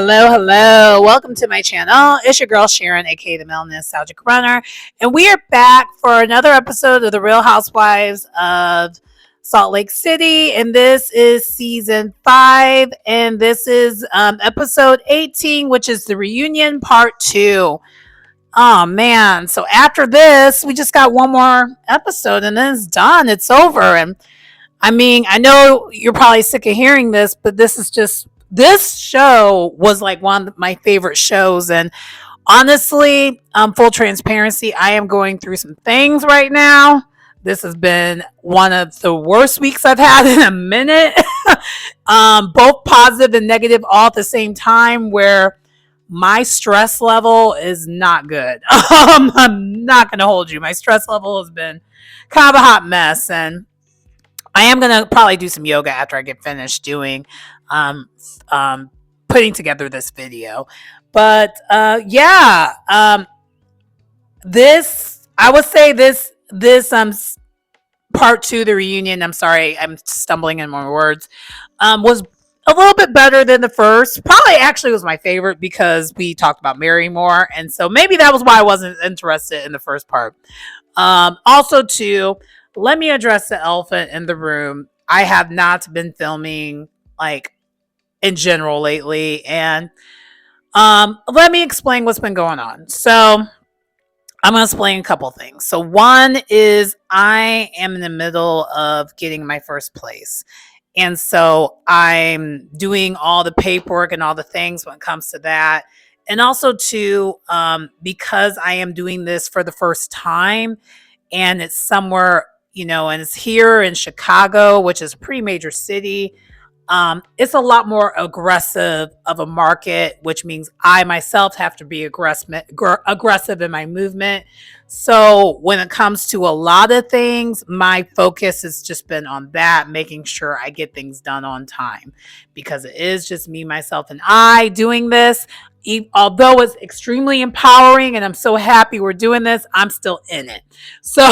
hello. Welcome to my channel. It's your girl Sharon, aka the Male Nostalgic Runner, and we are back for another episode of the Real Housewives of Salt Lake City. And this is season 5, and this is episode 18, which is the reunion part 2. Oh man! So after this, we just got one more episode, and then it's done. It's over, and I mean, I know you're probably sick of hearing this, but this show was like one of my favorite shows. And honestly, full transparency, I am going through some things right now. This has been one of the worst weeks I've had in a minute. Both positive and negative all at the same time, where my stress level is not good. I'm not going to hold you. My stress level has been kind of a hot mess, and I am going to probably do some yoga after I get finished doing putting together this video. But this, I would say this part 2, the reunion, I'm sorry, I'm stumbling in my words, was a little bit better than the first. Probably actually was my favorite because we talked about Mary more, and so maybe that was why I wasn't interested in the first part. Also too, let me address the elephant in the room. I have not been filming like in general lately, and let me explain what's been going on. So I'm going to explain a couple things. So one is I am in the middle of getting my first place. And so I'm doing all the paperwork and all the things when it comes to that. And also too, because I am doing this for the first time, and it's somewhere, and it's here in Chicago, which is a pretty major city. It's a lot more aggressive of a market, which means I myself have to be aggressive in my movement. So when it comes to a lot of things, my focus has just been on that, making sure I get things done on time, because it is just me, myself, and I doing this. Although it's extremely empowering and I'm so happy we're doing this, I'm still in it. So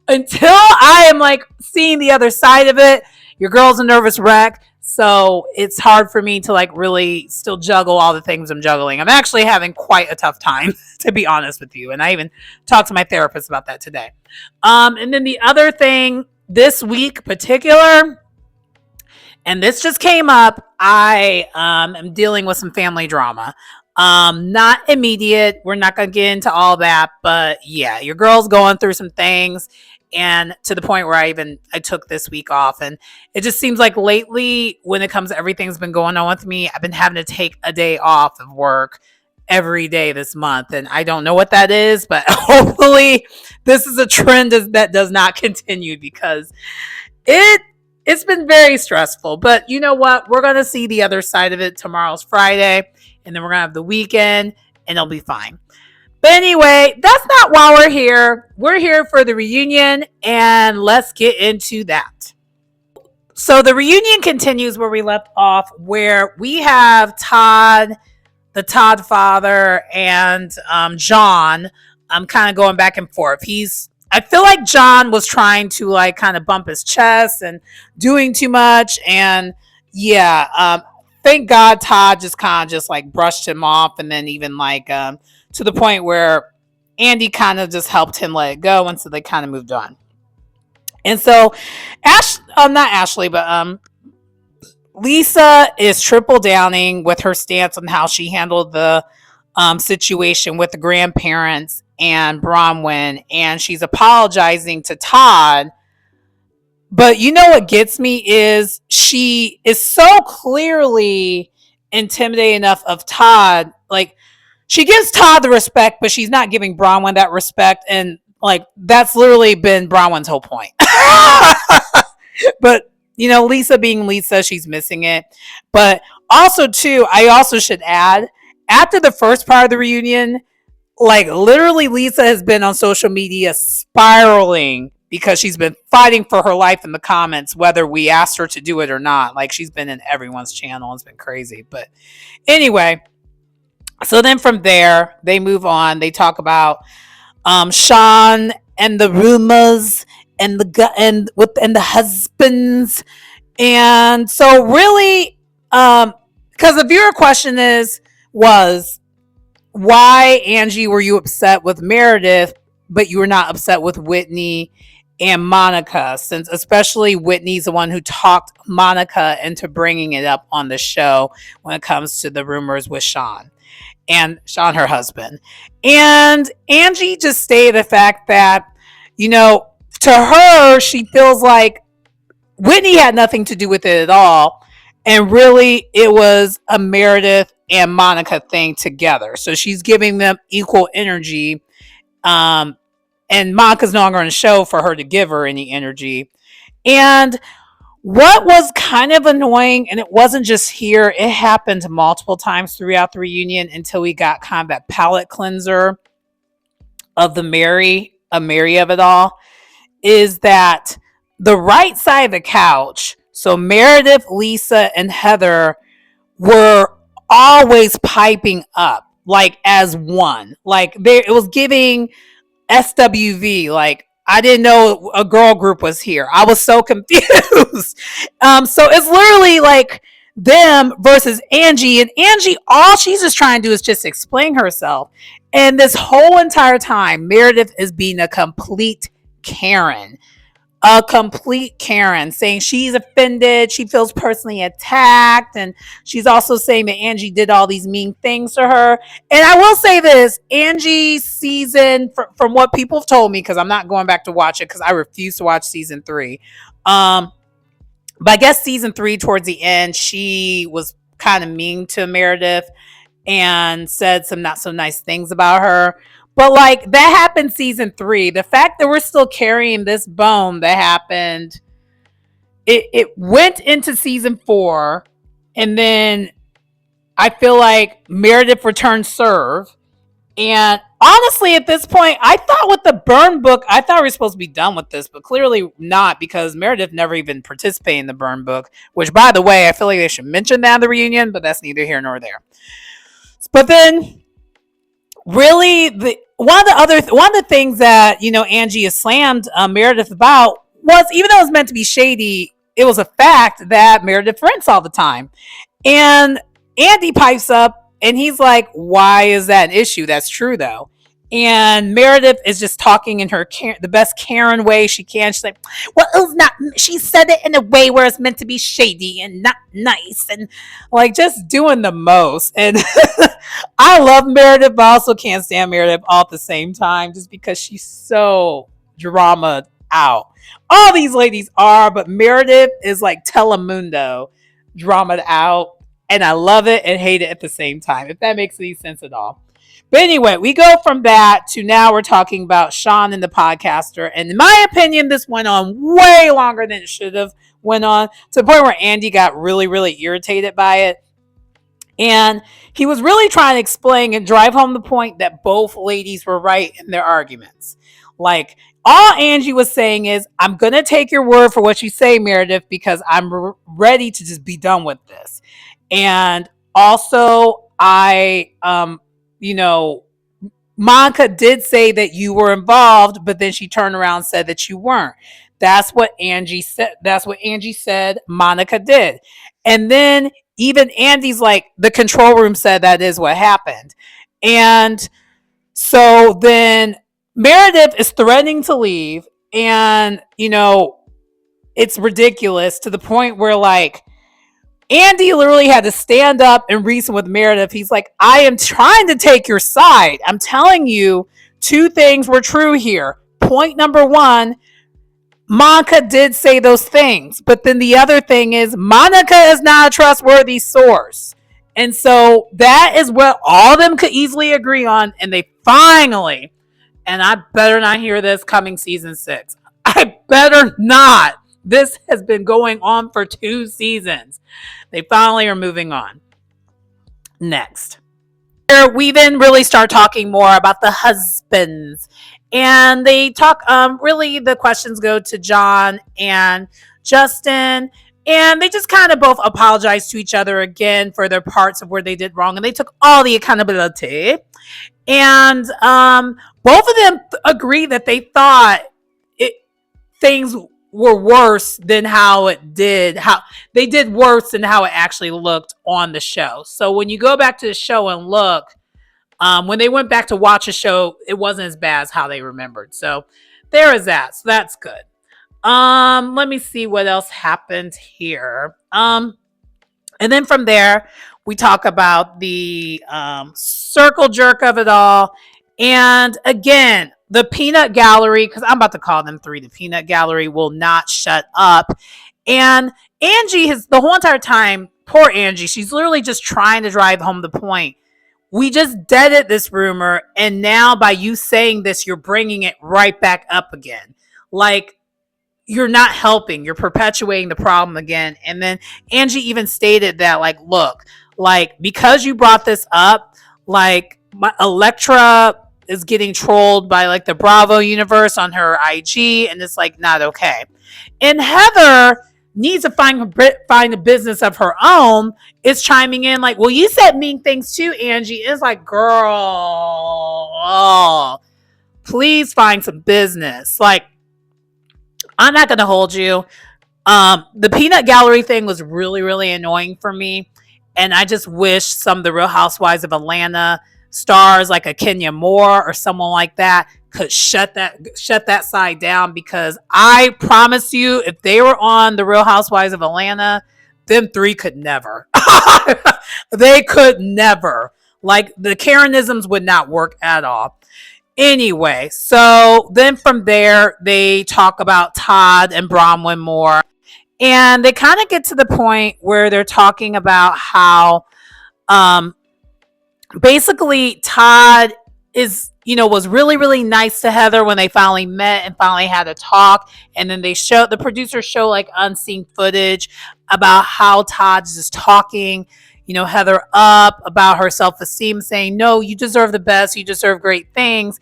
until I am like seeing the other side of it, your girl's a nervous wreck. So it's hard for me to like really still juggle all the things I'm juggling. I'm actually having quite a tough time, to be honest with you. And I even talked to my therapist about that today. And then the other thing this week particular, and this just came up, I am dealing with some family drama. Not immediate. We're not going to get into all that, but yeah, your girl's going through some things, and to the point where I took this week off. And it just seems like lately, when it comes to everything's been going on with me, I've been having to take a day off of work every day this month. And I don't know what that is, but hopefully this is a trend that does not continue, because it's been very stressful. But you know what? We're going to see the other side of it. Tomorrow's Friday, and then we're going to have the weekend, and it'll be fine. But anyway, that's not why we're here. We're here for the reunion, and let's get into that. So the reunion continues where we left off, where we have Todd, the Todd father, and John kind of going back and forth. I feel like John was trying to like kind of bump his chest and doing too much. And yeah, thank God Todd just kind of just like brushed him off, and then even like to the point where Andy kind of just helped him let it go, and so they kind of moved on. And so not Ashley, but Lisa is triple downing with her stance on how she handled the situation with the grandparents and Bronwyn, and she's apologizing to Todd. But you know what gets me is she is so clearly intimidating enough of Todd. Like, she gives Todd the respect, but she's not giving Bronwyn that respect. And like, that's literally been Bronwyn's whole point. But Lisa being Lisa, she's missing it. But also too, I also should add, after the first part of the reunion, like literally Lisa has been on social media spiraling because she's been fighting for her life in the comments, whether we asked her to do it or not. Like, she's been in everyone's channel. It's been crazy. But anyway, so then from there, they move on. They talk about Sean and the rumors and the husbands. And so really, kind because the viewer question was why, Angie, were you upset with Meredith, but you were not upset with Whitney and Monica, since especially Whitney's the one who talked Monica into bringing it up on the show when it comes to the rumors with Sean and Sean, her husband. And Angie just stated the fact that, to her, she feels like Whitney had nothing to do with it at all. And really, it was a Meredith and Monica thing together. So she's giving them equal energy. And Monica's no longer on the show for her to give her any energy. And what was kind of annoying, and it wasn't just here, it happened multiple times throughout the reunion until we got kind of that palate cleanser of the Mary of it all, is that the right side of the couch, so Meredith, Lisa, and Heather, were always piping up like as one. Like it was giving SWV, like I didn't know a girl group was here. I was so confused. So it's literally like them versus Angie, and Angie, all she's just trying to do is just explain herself. And this whole entire time, Meredith is being a complete Karen. Saying she's offended, she feels personally attacked, and she's also saying that Angie did all these mean things to her. And I will say this, Angie's season, from what people have told me, because I'm not going back to watch it because I refuse to watch season 3, but I guess season 3 towards the end, she was kind of mean to Meredith and said some not so nice things about her. But like that happened season 3. The fact that we're still carrying this bone that happened, it went into season 4, and then I feel like Meredith returned serve. And honestly, at this point, I thought with the burn book, I thought we were supposed to be done with this, but clearly not, because Meredith never even participated in the burn book, which, by the way, I feel like they should mention that in the reunion, but that's neither here nor there. But then really one of the things that Angie has slammed Meredith about was, even though it was meant to be shady, it was a fact that Meredith rents all the time. And Andy pipes up and he's like, why is that an issue? That's true though. And Meredith is just talking in her the best Karen way she can. She's like, well, it was not, she said it in a way where it's meant to be shady and not nice, and like just doing the most. And I love Meredith, but I also can't stand Meredith all at the same time, just because she's so drama out. All these ladies are, but Meredith is like Telemundo drama out, and I love it and hate it at the same time, if that makes any sense at all. But anyway, we go from that to now we're talking about Sean and the podcaster. And in my opinion, this went on way longer than it should have went on, to the point where Andy got really, really irritated by it. And he was really trying to explain and drive home the point that both ladies were right in their arguments. Like, all Angie was saying is, I'm going to take your word for what you say, Meredith, because I'm ready to just be done with this. And also, Monica did say that you were involved, but then she turned around and said that you weren't. That's what Angie said. That's what Angie said Monica did. And then even Andy's like, the control room said that is what happened. And so then Meredith is threatening to leave. And, it's ridiculous, to the point where like, Andy literally had to stand up and reason with Meredith. He's like, I am trying to take your side. I'm telling you, 2 things were true here. Point number 1, Monica did say those things. But then the other thing is, Monica is not a trustworthy source. And so that is what all of them could easily agree on. And they finally, and I better not hear this coming season 6. I better not. This has been going on for 2 seasons. They finally are moving on. Next, we then really start talking more about the husbands. And they talk, really the questions go to John and Justin. And they just kind of both apologize to each other again for their parts of where they did wrong. And they took all the accountability. And both of them agree that they thought things were worse than how it did, how they did worse than how it actually looked on the show. So when you go back to the show and look, when they went back to watch a show, it wasn't as bad as how they remembered. So there is that. So that's good. Let me see what else happened here. And then from there, we talk about the circle jerk of it all. And again, the peanut gallery, because I'm about to call them three, the peanut gallery will not shut up. And Angie has the whole entire time, poor Angie, she's literally just trying to drive home the point. We just deaded this rumor, and now by you saying this, you're bringing it right back up again. Like, you're not helping, you're perpetuating the problem again. And then Angie even stated that, like, look, like, because you brought this up, like, my Electra is getting trolled by like the Bravo universe on her IG, and it's like not okay. And Heather needs to find a business of her own, is chiming in like, well, you said mean things too, Angie. It's like, girl, oh, please find some business. Like, I'm not gonna hold you. The peanut gallery thing was really, really annoying for me. And I just wish some of the Real Housewives of Atlanta stars like a Kenya Moore or someone like that could shut that side down, because I promise you, if they were on the Real Housewives of Atlanta, them three could never. They could never. Like, the Karenisms would not work at all. Anyway, so then from there, they talk about Todd and Bronwyn more. And they kind of get to the point where they're talking about how um, basically Todd was really, really nice to Heather when they finally met and finally had a talk. And then the producers show like unseen footage about how Todd's just talking, Heather up about her self-esteem, saying, no, you deserve the best. You deserve great things.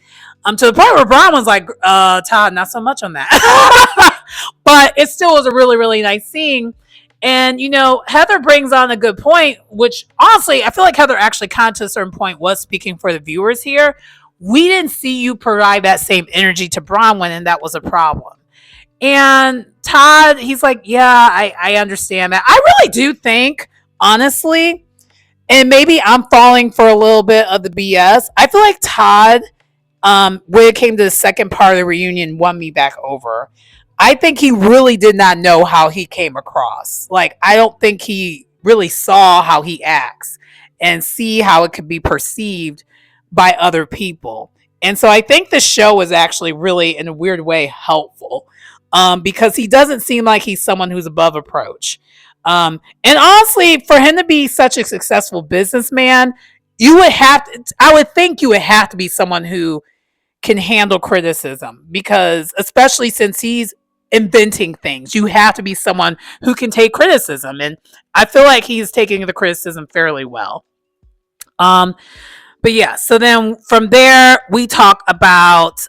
To the point where Brian was like, Todd, not so much on that. But it still was a really, really nice scene. And, Heather brings on a good point, which honestly, I feel like Heather actually kind of to a certain point was speaking for the viewers here. We didn't see you provide that same energy to Bronwyn, and that was a problem. And Todd, he's like, yeah, I understand that. I really do think, honestly, and maybe I'm falling for a little bit of the BS, I feel like Todd, when it came to the second part of the reunion, won me back over. I think he really did not know how he came across. Like, I don't think he really saw how he acts and see how it could be perceived by other people. And so I think the show was actually really, in a weird way, helpful, because he doesn't seem like he's someone who's above approach. And honestly, for him to be such a successful businessman, I would think you would have to be someone who can handle criticism, because especially since he's inventing things, you have to be someone who can take criticism. And I feel like he's taking the criticism fairly well. But yeah, so then from there, we talk about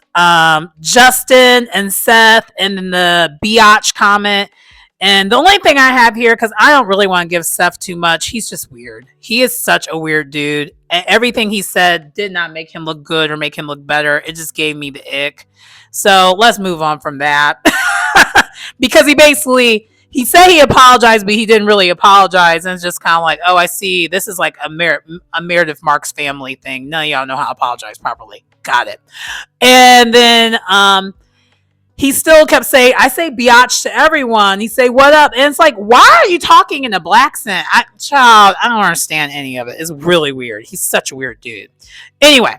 Justin and Seth, and then the biatch comment. And the only thing I have here, because I don't really want to give Seth too much, he's just weird. He is such a weird dude. And everything he said did not make him look good or make him look better. It just gave me the ick. So let's move on from that. Because he said he apologized, but he didn't really apologize. And it's just kind of like, oh, I see. This is like a Meredith Marks family thing. None of y'all know how to apologize properly. Got it. And then he still kept saying, I say biatch to everyone. He say, what up? And it's like, why are you talking in a black accent? I don't understand any of it. It's really weird. He's such a weird dude. Anyway,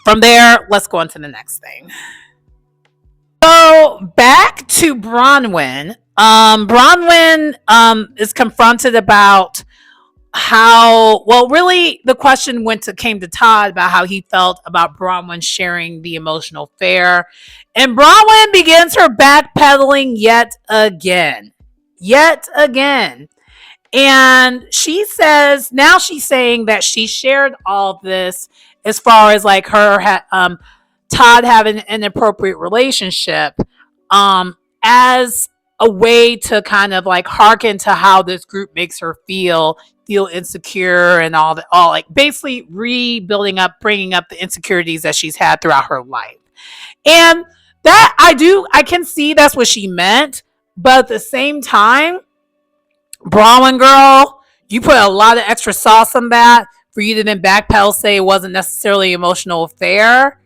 from there, let's go on to the next thing. So back to Bronwyn. Bronwyn is confronted about really the question came to Todd about how he felt about Bronwyn sharing the emotional affair. And Bronwyn begins her backpedaling yet again. And she says, now she's saying that she shared all of this as far as like Todd having an inappropriate relationship, as a way to kind of like hearken to how this group makes her feel insecure and all like basically bringing up the insecurities that she's had throughout her life. And That I can see that's what she meant, but at the same time, Bronwyn girl, you put a lot of extra sauce on that for you to then backpedal, say it wasn't necessarily an emotional affair.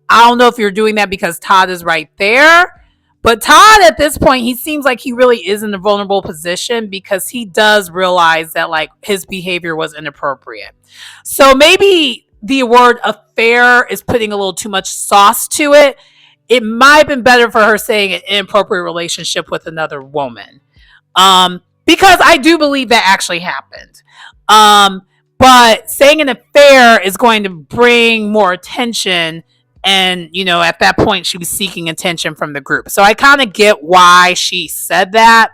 I don't know if you're doing that because Todd is right there. But Todd, at this point, he seems like he really is in a vulnerable position because he does realize that like his behavior was inappropriate. So maybe the word affair is putting a little too much sauce to it. It might have been better for her saying an inappropriate relationship with another woman. Because I do believe that actually happened. Um, but saying an affair is going to bring more attention. And, at that point, she was seeking attention from the group. So I kind of get why she said that.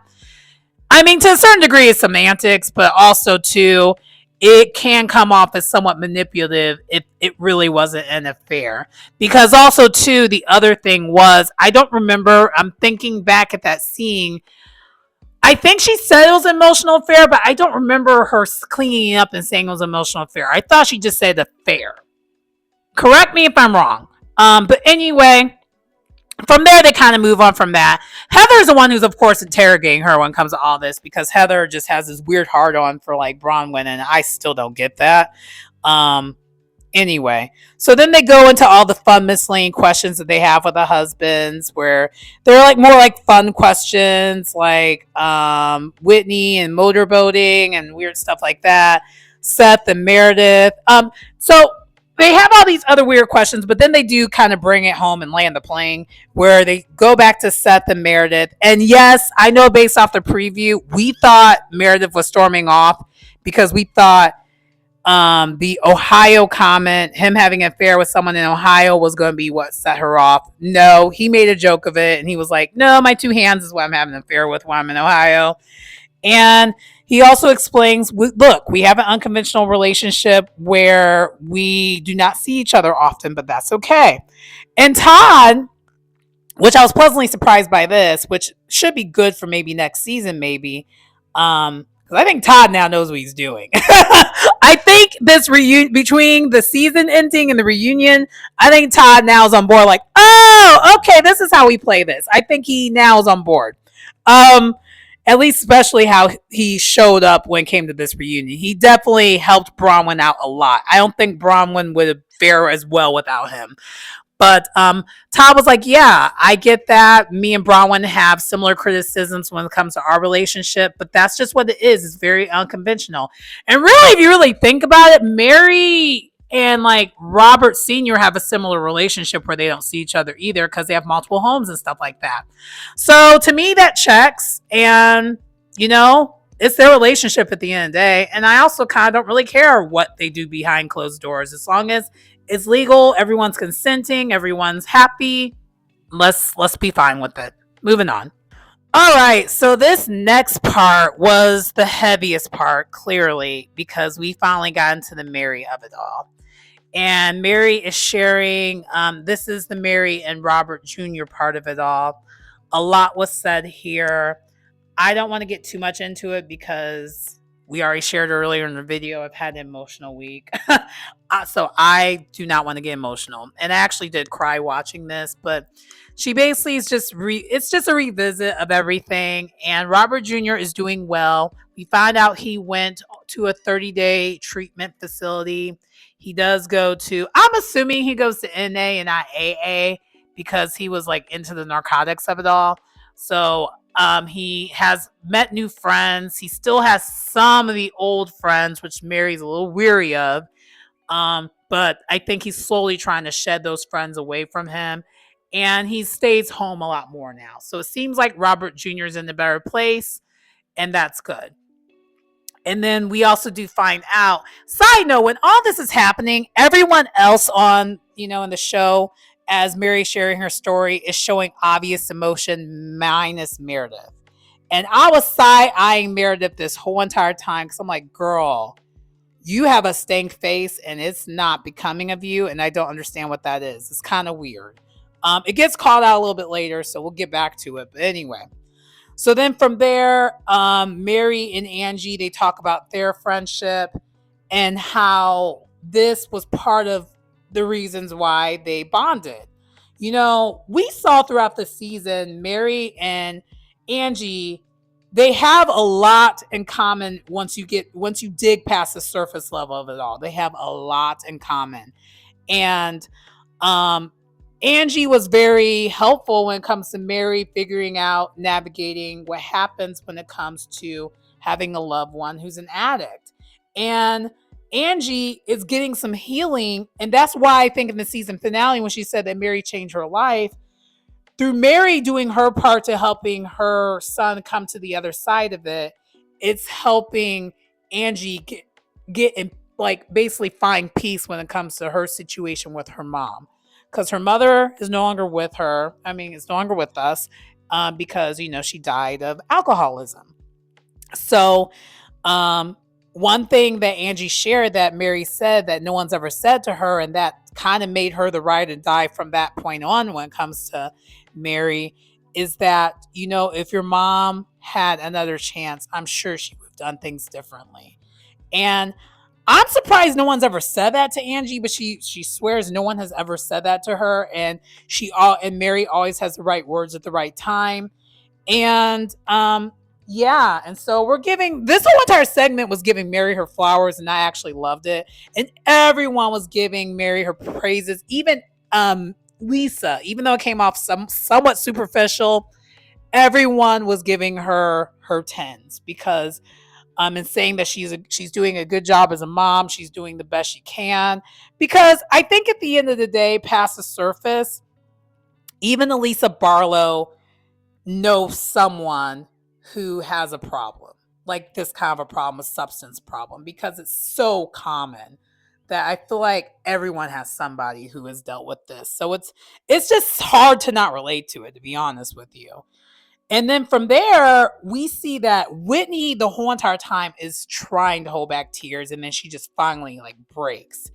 I mean, to a certain degree, it's semantics, but also, too, it can come off as somewhat manipulative if it really wasn't an affair. Because also, too, the other thing was, I don't remember, I'm thinking back at that scene. I think she said it was an emotional affair, but I don't remember her cleaning up and saying it was an emotional affair. I thought she just said affair. Correct me if I'm wrong. But anyway, from there they kind of move on from that. Heather's the one who's of course interrogating her when it comes to all this because Heather just has this weird hard on for like Bronwyn, and I still don't get that. Anyway, so then they go into all the fun miscellaneous questions that they have with the husbands, where they're like more like fun questions, like Whitney and motorboating and weird stuff like that. Seth and Meredith. So they have all these other weird questions, but then they do kind of bring it home and land the plane, where they go back to Seth and Meredith. And yes, I know based off the preview, we thought Meredith was storming off because we thought the Ohio comment, him having an affair with someone in Ohio, was going to be what set her off. No, he made a joke of it, and he was like, no, my two hands is what I'm having an affair with when I'm in Ohio. And he also explains, look, we have an unconventional relationship where we do not see each other often, but that's okay. And Todd, which I was pleasantly surprised by this, which should be good for maybe next season, maybe. Because I think Todd now knows what he's doing. I think this between the season ending and the reunion, I think Todd now is on board. Like, oh, okay, this is how we play this. I think he now is on board. At least, especially how he showed up when it came to this reunion. He definitely helped Bronwyn out a lot. I don't think Bronwyn would fare as well without him. But Todd was like, yeah, I get that. Me and Bronwyn have similar criticisms when it comes to our relationship, but that's just what it is. It's very unconventional. And really, if you really think about it, Mary and like Robert Sr. have a similar relationship where they don't see each other either because they have multiple homes and stuff like that. So to me, that checks. And, it's their relationship at the end of the day. And I also kind of don't really care what they do behind closed doors. As long as it's legal, everyone's consenting, everyone's happy, let's be fine with it. Moving on. All right, so this next part was the heaviest part, clearly, because we finally got into the Mary of it all. And Mary is sharing, this is the Mary and Robert Jr. part of it all. A lot was said here. I don't want to get too much into it because we already shared earlier in the video, I've had an emotional week. So I do not want to get emotional. And I actually did cry watching this, but she basically is it's just a revisit of everything. And Robert Jr. is doing well. We find out he went to a 30-day treatment facility. He does go to, I'm assuming he goes to NA and not AA because he was like into the narcotics of it all. So he has met new friends. He still has some of the old friends, which Mary's a little weary of. But I think he's slowly trying to shed those friends away from him. And he stays home a lot more now. So it seems like Robert Jr. is in a better place. And that's good. And then we also do find out, side note, when all this is happening, everyone else on, in the show, as Mary sharing her story, is showing obvious emotion minus Meredith. And I was side-eyeing Meredith this whole entire time because I'm like, girl, you have a stank face and it's not becoming of you. And I don't understand what that is. It's kind of weird. It gets called out a little bit later, so we'll get back to it. But anyway. So then from there, Mary and Angie, they talk about their friendship and how this was part of the reasons why they bonded. we saw throughout the season, Mary and Angie, they have a lot in common once you dig past the surface level of it all. They have a lot in common. And Angie was very helpful when it comes to Mary figuring out, navigating what happens when it comes to having a loved one who's an addict. And Angie is getting some healing. And that's why I think in the season finale, when she said that Mary changed her life, through Mary doing her part to helping her son come to the other side of it, it's helping Angie get in, like, basically find peace when it comes to her situation with her mom. Because her mother is no longer with her. I mean, it's no longer with us because, she died of alcoholism. So, one thing that Angie shared that Mary said that no one's ever said to her, and that kind of made her the ride or die from that point on when it comes to Mary, is that, if your mom had another chance, I'm sure she would have done things differently. And I'm surprised no one's ever said that to Angie, but she swears no one has ever said that to her. And Mary always has the right words at the right time. And yeah, and so we're giving this whole entire segment was giving Mary her flowers, and I actually loved it. And everyone was giving Mary her praises, even Lisa, even though it came off somewhat superficial, everyone was giving her tens because and saying that she's doing a good job as a mom, she's doing the best she can. Because I think at the end of the day, past the surface, even Elisa Barlow knows someone who has a problem, like this kind of a problem, a substance problem, because it's so common that I feel like everyone has somebody who has dealt with this. So it's just hard to not relate to it, to be honest with you. And then from there, we see that Whitney the whole entire time is trying to hold back tears, and then she just finally breaks.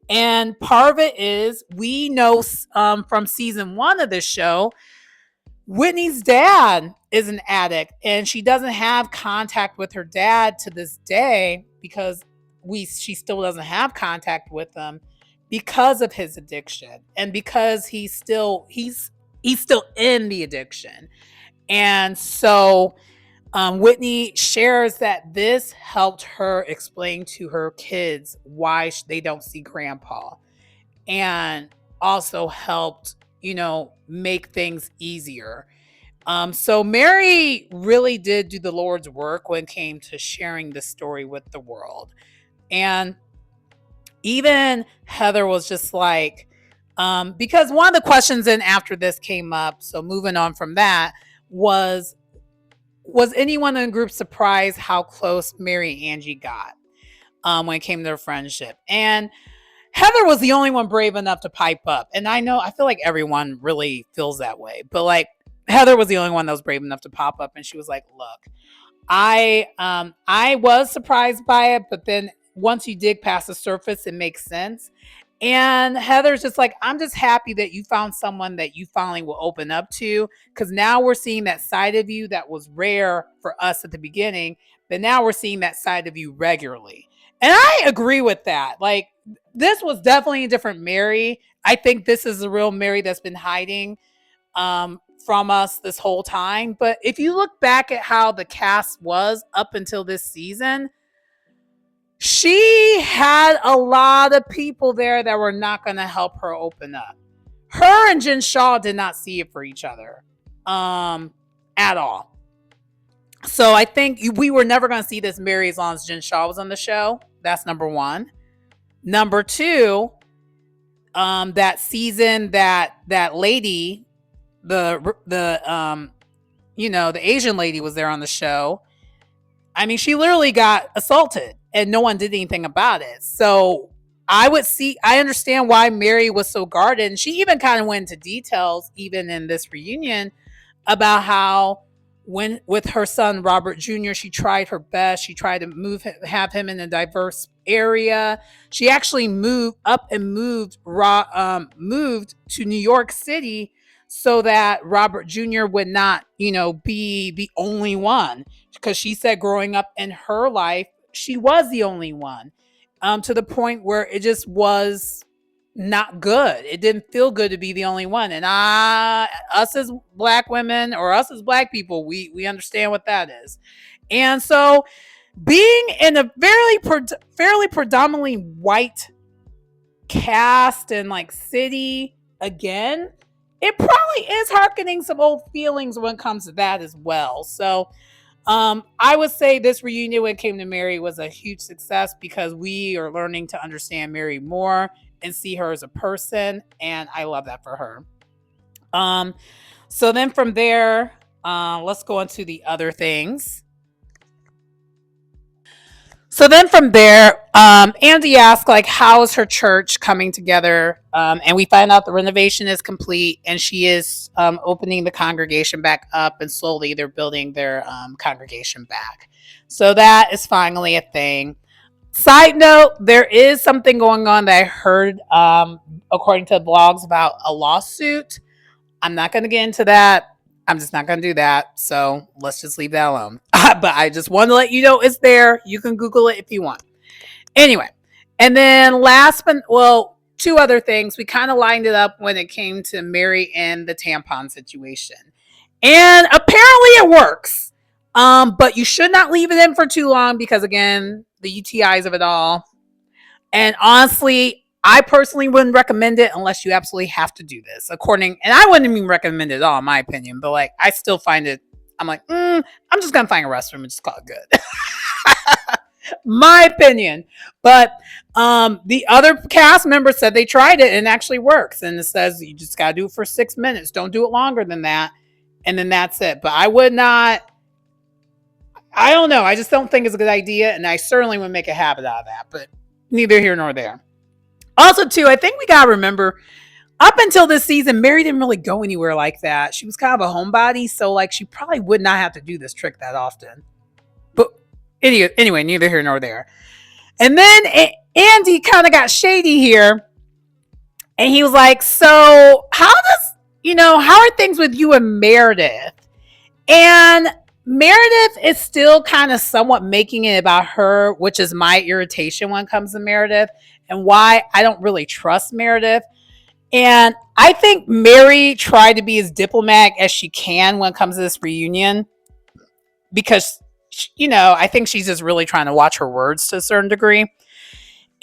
And part of it is, we know from season 1 of this show, Whitney's dad is an addict, and she doesn't have contact with her dad to this day because she still doesn't have contact with him because of his addiction, and because he's still in the addiction. And so Whitney shares that this helped her explain to her kids why they don't see grandpa, and also helped, make things easier. So Mary really did do the Lord's work when it came to sharing the story with the world. And even Heather was just like, because one of the questions in after this came up, so moving on from that, was anyone in the group surprised how close Mary and Angie got when it came to their friendship? And Heather was the only one brave enough to pipe up. And I feel like everyone really feels that way. But Heather was the only one that was brave enough to pop up. And she was like, look, I was surprised by it. But then once you dig past the surface, it makes sense. And Heather's just like, I'm just happy that you found someone that you finally will open up to. Because now we're seeing that side of you that was rare for us at the beginning. But now we're seeing that side of you regularly. And I agree with that. This was definitely a different Mary. I think this is the real Mary that's been hiding from us this whole time. But if you look back at how the cast was up until this season, she had a lot of people there that were not going to help her open up. Her and Jen Shaw did not see it for each other at all. So I think we were never going to see this Mary as long as Jen Shaw was on the show. That's number one. Number two, that season that lady, the Asian lady was there on the show. I mean, she literally got assaulted and no one did anything about it. So I understand why Mary was so guarded. And she even kind of went into details, even in this reunion, about how with her son, Robert Jr., she tried her best. She tried to have him in a diverse area. She actually moved to New York City so that Robert Jr. would not, be the only one. Because she said growing up in her life, she was the only one. To the point where it just was not good. It didn't feel good to be the only one. And us as black women or us as black people, we understand what that is. And so being in a fairly predominantly white cast and like city again, it probably is harkening some old feelings when it comes to that as well. So I would say this reunion when it came to Mary was a huge success because we are learning to understand Mary more and see her as a person, and I love that for her. So then from there, let's go into the other things. So then from there, Andy asked, like, how is her church coming together? And we find out the renovation is complete and she is opening the congregation back up, and slowly they're building their congregation back. So that is finally a thing. Side note, there is something going on that I heard, according to blogs, about a lawsuit. I'm not going to get into that. I'm just not going to do that. So let's just leave that alone. But I just want to let you know it's there. You can Google it if you want. Anyway, and then two other things. We kind of lined it up when it came to Mary and the tampon situation. And apparently it works. But you should not leave it in for too long because, again, the UTIs of it all. And honestly, I personally wouldn't recommend it unless you absolutely have to do this. And I wouldn't even recommend it at all, in my opinion. But like, I still find it. I'm like, I'm just gonna find a restroom and just call it good. My opinion. But the other cast members said they tried it and it actually works. And it says you just gotta do it for 6 minutes. Don't do it longer than that. And then that's it. But I would not. I don't know. I just don't think it's a good idea. And I certainly would make a habit out of that. But neither here nor there. Also, too, I think we got to remember, up until this season, Mary didn't really go anywhere like that. She was kind of a homebody, so like she probably would not have to do this trick that often. But anyway, neither here nor there. And then Andy kind of got shady here, and he was like, so how are things with you and Meredith? And Meredith is still kind of somewhat making it about her, which is my irritation when it comes to Meredith and why I don't really trust Meredith. And I think Mary tried to be as diplomatic as she can when it comes to this reunion because, I think she's just really trying to watch her words to a certain degree.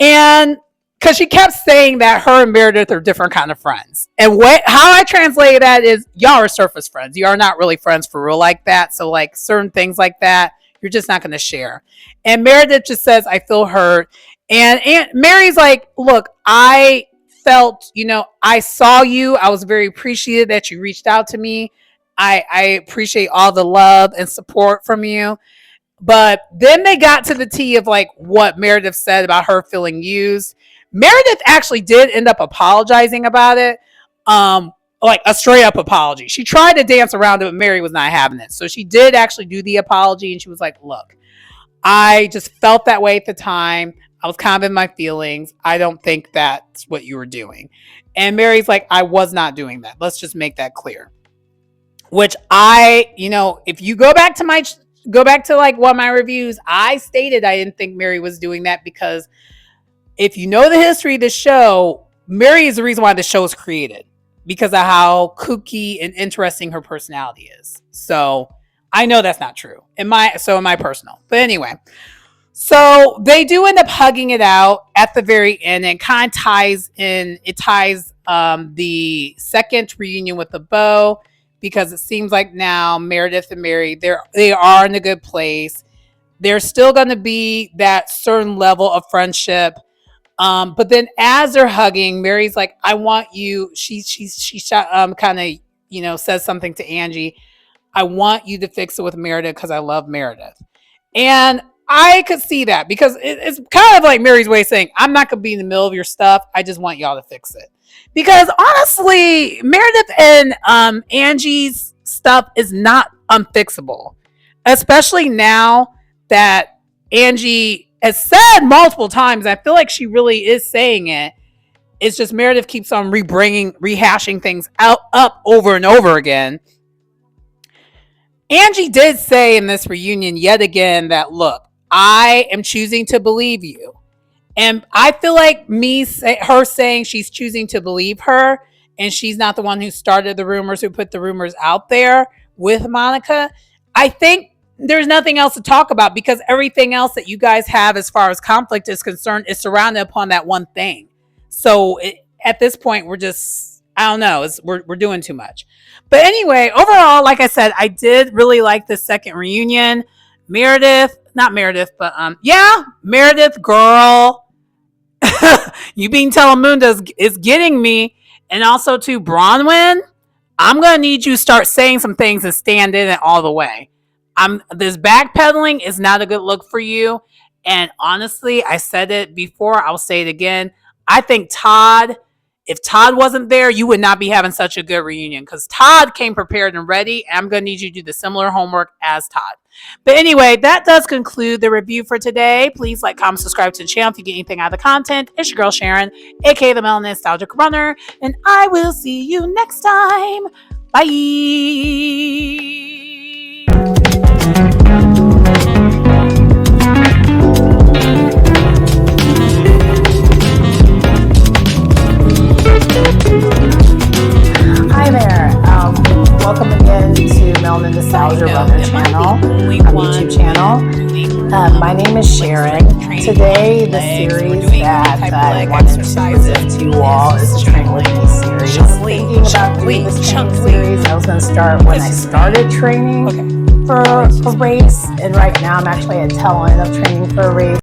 And because she kept saying that her and Meredith are different kind of friends. And how I translate that is y'all are surface friends. You are not really friends for real like that. So like certain things like that, you're just not going to share. And Meredith just says, I feel hurt. And Mary's like, look, I felt, I saw you. I was very appreciative that you reached out to me. I appreciate all the love and support from you. But then they got to the tea of like what Meredith said about her feeling used. Meredith actually did end up apologizing about it. Like a straight up apology. She tried to dance around it, but Mary was not having it. So she did actually do the apology, and she was like, look, I just felt that way at the time. I was kind of in my feelings. I don't think that's what you were doing. And Mary's like, I was not doing that. Let's just make that clear. Which if you go back to like one of my reviews, I stated I didn't think Mary was doing that because if you know the history of the show, Mary is the reason why the show was created because of how kooky and interesting her personality is. So I know that's not true in my personal. But anyway, so they do end up hugging it out at the very end, and kind of ties the second reunion with a bow because it seems like now Meredith and Mary, they are in a good place. There's still going to be that certain level of friendship. But then as they're hugging, Mary's like, I want you. She kind of, says something to Angie. I want you to fix it with Meredith because I love Meredith. And I could see that because it's kind of like Mary's way of saying, I'm not going to be in the middle of your stuff. I just want y'all to fix it. Because honestly, Meredith and Angie's stuff is not unfixable. Especially now that Angie has said multiple times, I feel like she really is saying it. It's just Meredith keeps on rehashing things up over and over again. Angie did say in this reunion yet again that, look, I am choosing to believe you. And I feel like her saying she's choosing to believe her and she's not the one who started the rumors, who put the rumors out there with Monica. I think there's nothing else to talk about because everything else that you guys have as far as conflict is concerned is surrounded upon that one thing. So at this point, we're just, I don't know, we're doing too much. But anyway, overall, like I said, I did really like the second reunion. Meredith, not Meredith, but yeah, Meredith, girl, you being Telemundo is getting me. And also to Bronwyn, I'm gonna need you to start saying some things and stand in it all the way. This backpedaling is not a good look for you. And honestly, I said it before, I'll say it again. I think if Todd wasn't there, you would not be having such a good reunion because Todd came prepared and ready. And I'm going to need you to do the similar homework as Todd. But anyway, that does conclude the review for today. Please like, comment, subscribe to the channel if you get anything out of the content. It's your girl Sharon, aka the Melanin Nostalgic Runner, and I will see you next time. Bye. Hi there. Welcome again to Melanin Nostalgia Runner channel, YouTube channel. My name is Sharon. Today, the series that I wanted to present to you all is the Train With Me series. Thinking about doing this training series, I was going to start when I started training for a race, and right now I'm actually at tail end of training for a race.